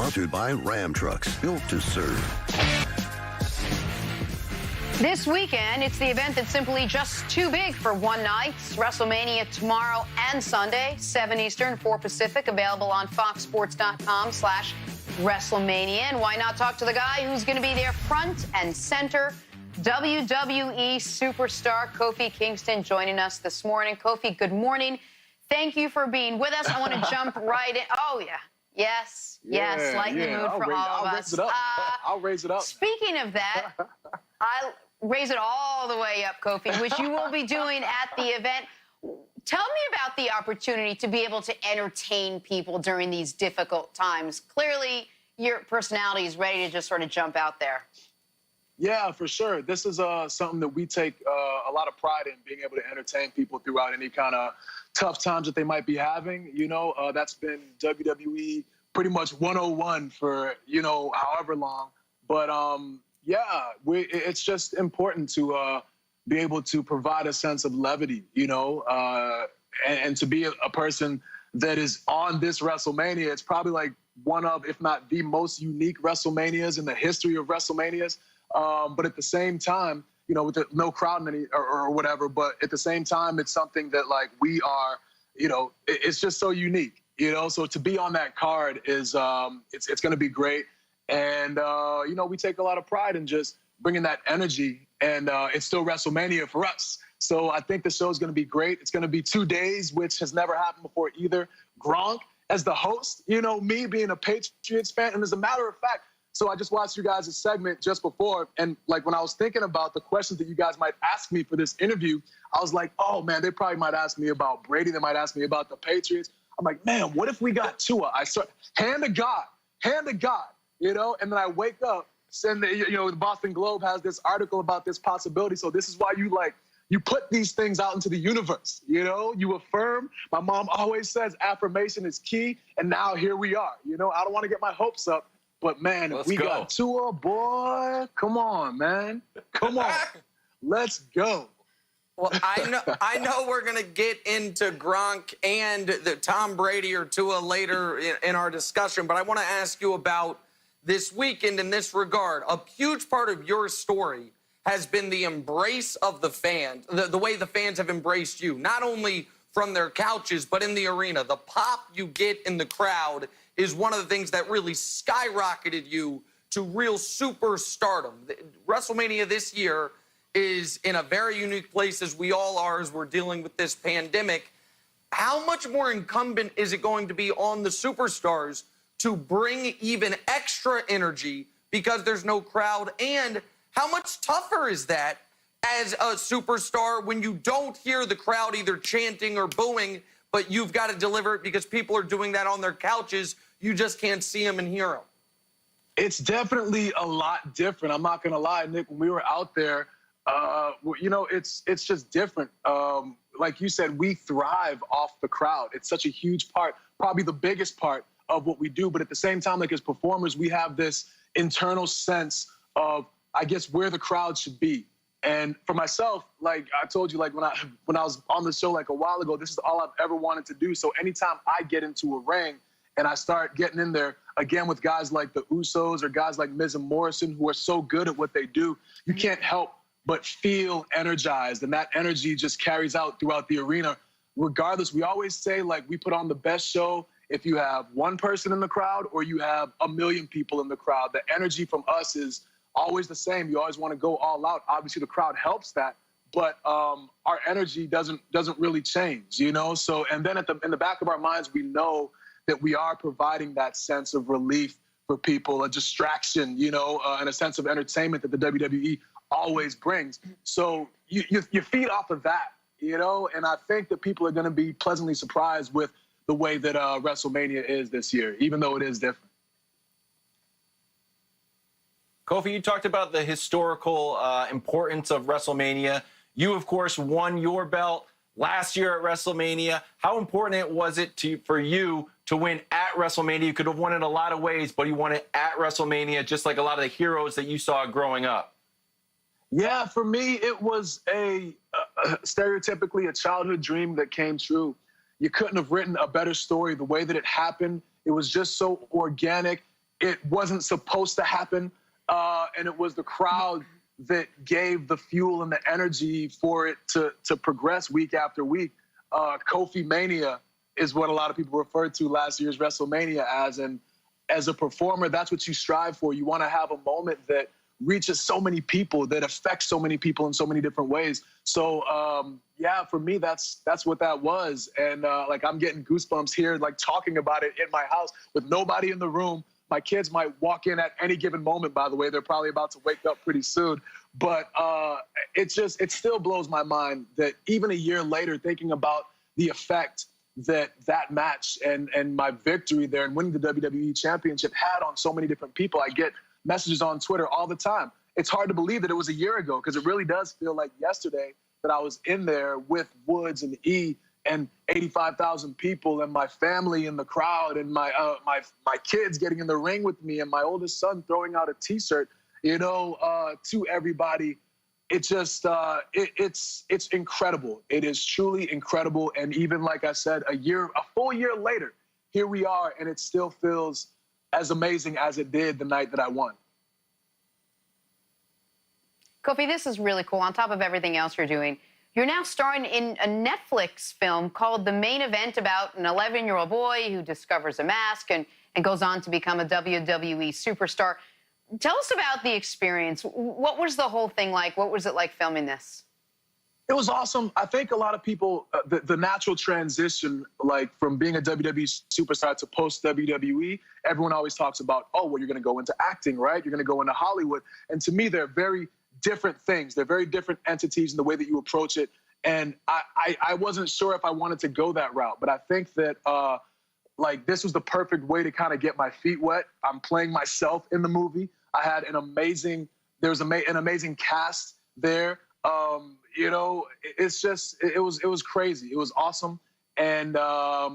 Sponsored by Ram Trucks, built to serve. This weekend, it's the event that's simply just too big for one night. WrestleMania tomorrow and Sunday, 7 Eastern, 4 Pacific, available on foxsports.com/WrestleMania. And why not talk to the guy who's going to be there front and center, WWE superstar Kofi Kingston, joining us this morning. Kofi, good morning. Thank you for being with us. I want to jump right in. Oh, yeah. Yes, lighten the mood for all of us. I'll raise it up. Speaking of that, I'll raise it all the way up, Kofi, which you will be doing at the event. Tell me about the opportunity to be able to entertain people during these difficult times. Clearly, your personality is ready to just sort of jump out there. Yeah, for sure. This is something that we take a lot of pride in, being able to entertain people throughout any kind of tough times that they might be having. You know, that's been WWE pretty much 101 for, however long. But, it's just important to be able to provide a sense of levity, and to be a person that is on this WrestleMania. It's probably like one of, if not the most unique WrestleManias in the history of WrestleManias. But at the same time, with no crowd or whatever, but at the same time, it's something that like we are, it's just so unique, so to be on that card is, it's going to be great. And, we take a lot of pride in just bringing that energy, and it's still WrestleMania for us. So I think the show is going to be great. It's going to be 2 days, which has never happened before either. Gronk as the host, me being a Patriots fan. And as a matter of fact, so I just watched you guys' segment just before, and like when I was thinking about the questions that you guys might ask me for this interview, I was like, oh man, they probably might ask me about Brady. They might ask me about the Patriots. I'm like, man, what if we got Tua? Hand to God, and then I wake up, and the Boston Globe has this article about this possibility. So this is why you put these things out into the universe, you affirm. My mom always says affirmation is key, and now here we are. I don't want to get my hopes up, but man, if we got Tua, boy, come on, man. Come on. Let's go. Well, I know we're going to get into Gronk and the Tom Brady or Tua later in our discussion, but I want to ask you about this weekend in this regard. A huge part of your story has been the embrace of the fans, the way the fans have embraced you, not only from their couches, but in the arena. The pop you get in the crowd is one of the things that really skyrocketed you to real superstardom. WrestleMania this year is in a very unique place, as we all are, as we're dealing with this pandemic. How much more incumbent is it going to be on the superstars to bring even extra energy because there's no crowd? And how much tougher is that as a superstar when you don't hear the crowd either chanting or booing, but you've got to deliver it because people are doing that on their couches? You just can't see them and hear them. It's definitely a lot different. I'm not going to lie, Nick. When we were out there, it's just different. Like you said, we thrive off the crowd. It's such a huge part, probably the biggest part of what we do. But at the same time, like as performers, we have this internal sense of, I guess, where the crowd should be. And for myself, like I told you, like when I was on the show like a while ago, this is all I've ever wanted to do. So anytime I get into a ring and I start getting in there, again, with guys like the Usos or guys like Miz and Morrison, who are so good at what they do, you can't help but feel energized. And that energy just carries out throughout the arena. Regardless, we always say, like, we put on the best show if you have one person in the crowd or you have 1 million people in the crowd. The energy from us is always the same. You always want to go all out. Obviously, the crowd helps that, but our energy doesn't really change, So, and then in the back of our minds, we know that we are providing that sense of relief for people, a distraction, and a sense of entertainment that the WWE always brings. So you feed off of that, and I think that people are going to be pleasantly surprised with the way that WrestleMania is this year, even though it is different. Kofi, you talked about the historical importance of WrestleMania. You, of course, won your belt last year at WrestleMania. How important was it for you to win at WrestleMania? You could have won it a lot of ways, but you won it at WrestleMania, just like a lot of the heroes that you saw growing up. Yeah, for me, it was stereotypically a childhood dream that came true. You couldn't have written a better story. The way that it happened, it was just so organic. it wasn't supposed to happen, and it was the crowd that gave the fuel and the energy for it to progress week after week. Kofi Mania is what a lot of people referred to last year's WrestleMania as, and as a performer, that's what you strive for. You want to have a moment that reaches so many people, that affects so many people in so many different ways. So yeah, for me, that's what that was. And like, I'm getting goosebumps here, like talking about it in my house with nobody in the room. My kids might walk in at any given moment, by the way. They're probably about to wake up pretty soon. But it still blows my mind that even a year later, thinking about the effect that match and my victory there and winning the WWE Championship had on so many different people. I get messages on Twitter all the time. It's hard to believe that it was a year ago, because it really does feel like yesterday that I was in there with Woods and E and 85,000 people and my family in the crowd and my kids getting in the ring with me and my oldest son throwing out a T-shirt, you know, to everybody. It just, it's incredible. It is truly incredible. And even like I said, a full year later, here we are, and it still feels as amazing as it did the night that I won. Kofi, this is really cool. On top of everything else you're doing, you're now starring in a Netflix film called The Main Event, about an 11-year-old boy who discovers a mask and goes on to become a WWE superstar. Tell us about the experience. What was the whole thing like? What was it like filming this? It was awesome. I think a lot of people, the natural transition, like from being a WWE superstar to post-WWE, everyone always talks about, oh, well, you're going to go into acting, right? You're going to go into Hollywood. And to me, they're very different things. They're very different entities in the way that you approach it. And I wasn't sure if I wanted to go that route. But I think that, like, this was the perfect way to kind of get my feet wet. I'm playing myself in the movie. I had an amazing cast there. You know, it's just, it was crazy. It was awesome. And,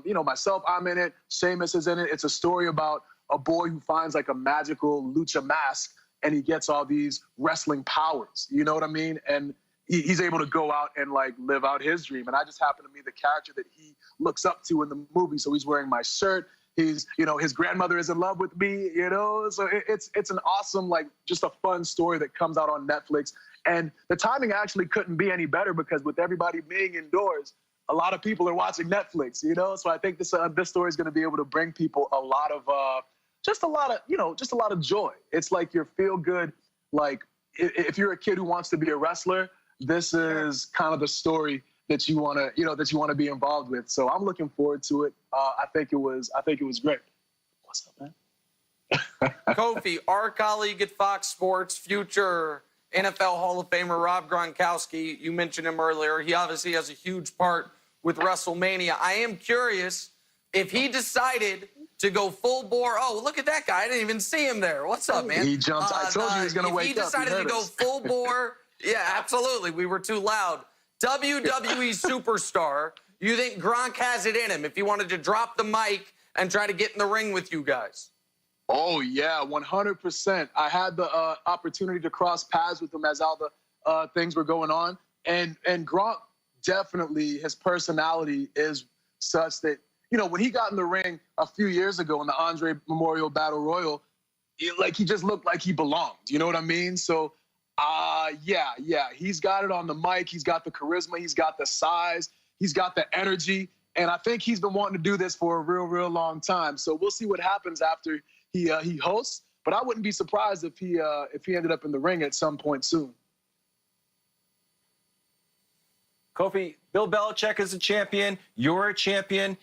you know, myself, I'm in it. Sheamus is in it. It's a story about a boy who finds like a magical lucha mask and he gets all these wrestling powers. You know what I mean? And he's able to go out and like live out his dream. And I just happen to be the character that he looks up to in the movie. So he's wearing my shirt. He's, you know, his grandmother is in love with me, you know? So it's an awesome, like, just a fun story that comes out on Netflix. And the timing actually couldn't be any better, because with everybody being indoors, a lot of people are watching Netflix, you know? So I think this story is going to be able to bring people a lot of, just a lot of joy. It's like your feel-good, like, if you're a kid who wants to be a wrestler, this is kind of the story that you want to be involved with. So I'm looking forward to it. I think it was great. What's up, man? Kofi, our colleague at Fox Sports, future NFL Hall of Famer Rob Gronkowski, you mentioned him earlier. He obviously has a huge part with WrestleMania. I am curious if he decided to go full bore. Oh, look at that guy. I didn't even see him there. What's up, man? He jumped. I told you he was going to wake up. If he decided to go full bore, yeah, absolutely. We were too loud. WWE superstar, you think Gronk has it in him if he wanted to drop the mic and try to get in the ring with you guys? Oh, yeah, 100%. I had the opportunity to cross paths with him as all the things were going on. And Gronk, definitely, his personality is such that, you know, when he got in the ring a few years ago in the Andre Memorial Battle Royal, he just looked like he belonged. You know what I mean? So, yeah. He's got it on the mic. He's got the charisma. He's got the size. He's got the energy. And I think he's been wanting to do this for a real long time. So we'll see what happens after he hosts. But I wouldn't be surprised if he ended up in the ring at some point soon. Kofi, Bill Belichick is a champion. You're a champion.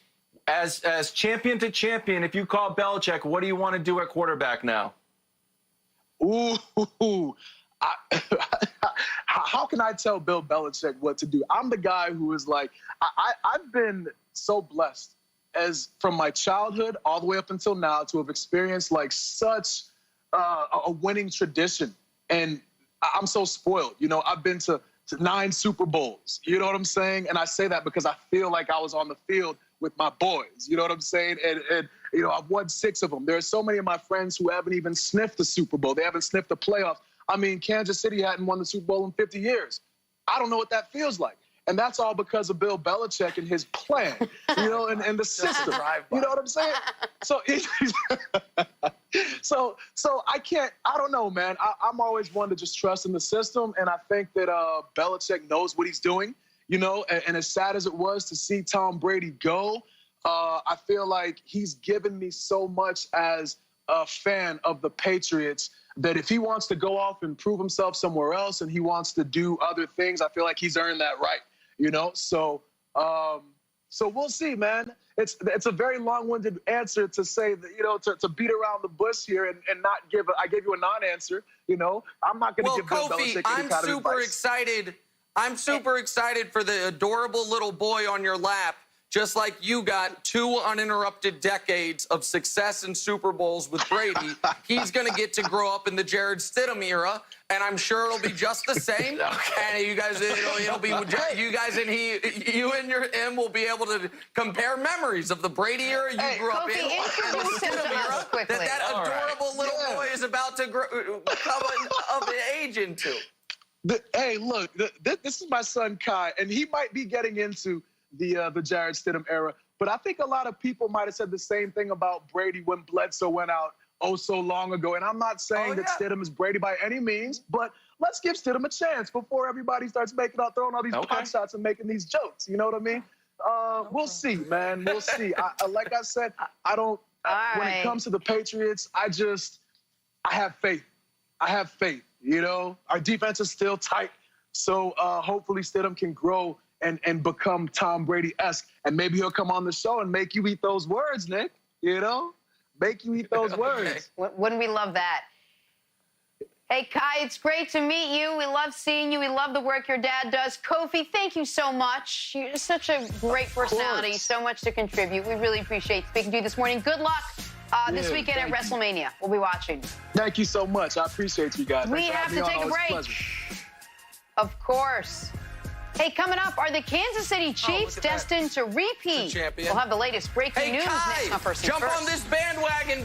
As champion to champion, if you call Belichick, what do you want to do at quarterback now? Ooh. How can I tell Bill Belichick what to do? I'm the guy who is like, I've been so blessed as from my childhood all the way up until now to have experienced like such a winning tradition. And I'm so spoiled. You know, I've been to 9 Super Bowls. You know what I'm saying? And I say that because I feel like I was on the field with my boys. You know what I'm saying? And you know, I've won 6 of them. There are so many of my friends who haven't even sniffed the Super Bowl. They haven't sniffed the playoffs. I mean, Kansas City hadn't won the Super Bowl in 50 years. I don't know what that feels like. And that's all because of Bill Belichick and his plan, you know, and the system. You know what I'm saying? So, so I don't know, man. I'm always one to just trust in the system. And I think that Belichick knows what he's doing, you know, and as sad as it was to see Tom Brady go, I feel like he's given me so much as a fan of the Patriots that if he wants to go off and prove himself somewhere else and he wants to do other things, I feel like he's earned that right, you know? So so we'll see, man. It's a very long-winded answer to say that, you know, to beat around the bush here and not give I gave you a non-answer, you know? I'm not going to give Bill Belichick any kind of advice. I'm super excited for the adorable little boy on your lap. Just like you got 2 uninterrupted decades of success in Super Bowls with Brady, he's going to get to grow up in the Jared Stidham era, and I'm sure it'll be just the same. And you guys, it'll be you guys and you and him will be able to compare memories of the Brady era you grew up in, and the Stidham era that adorable little boy is about to come of age into. Hey, look, this is my son Kai, and he might be getting into the Jared Stidham era. But I think a lot of people might have said the same thing about Brady when Bledsoe went out oh so long ago. And I'm not saying that Stidham is Brady by any means, but let's give Stidham a chance before everybody starts throwing all these pot shots and making these jokes. You know what I mean? We'll see, man. We'll see. Like I said, I don't. When it comes to the Patriots, I have faith. I have faith. You know, our defense is still tight, so hopefully Stidham can grow and become Tom Brady-esque, and maybe he'll come on the show and make you eat those words, Nick. You know, make you eat those words. Wouldn't we love that? Hey, Kai, it's great to meet you. We love seeing you. We love the work your dad does. Kofi, thank you so much. You're such a great personality, so much to contribute. We really appreciate speaking to you this morning. Good luck this weekend at WrestleMania. We'll be watching. Thank you so much. I appreciate you guys. We have to take a break. Of course. Hey, coming up, are the Kansas City Chiefs destined to repeat? We'll have the latest breaking news next on First Things First. Jump on this bandwagon,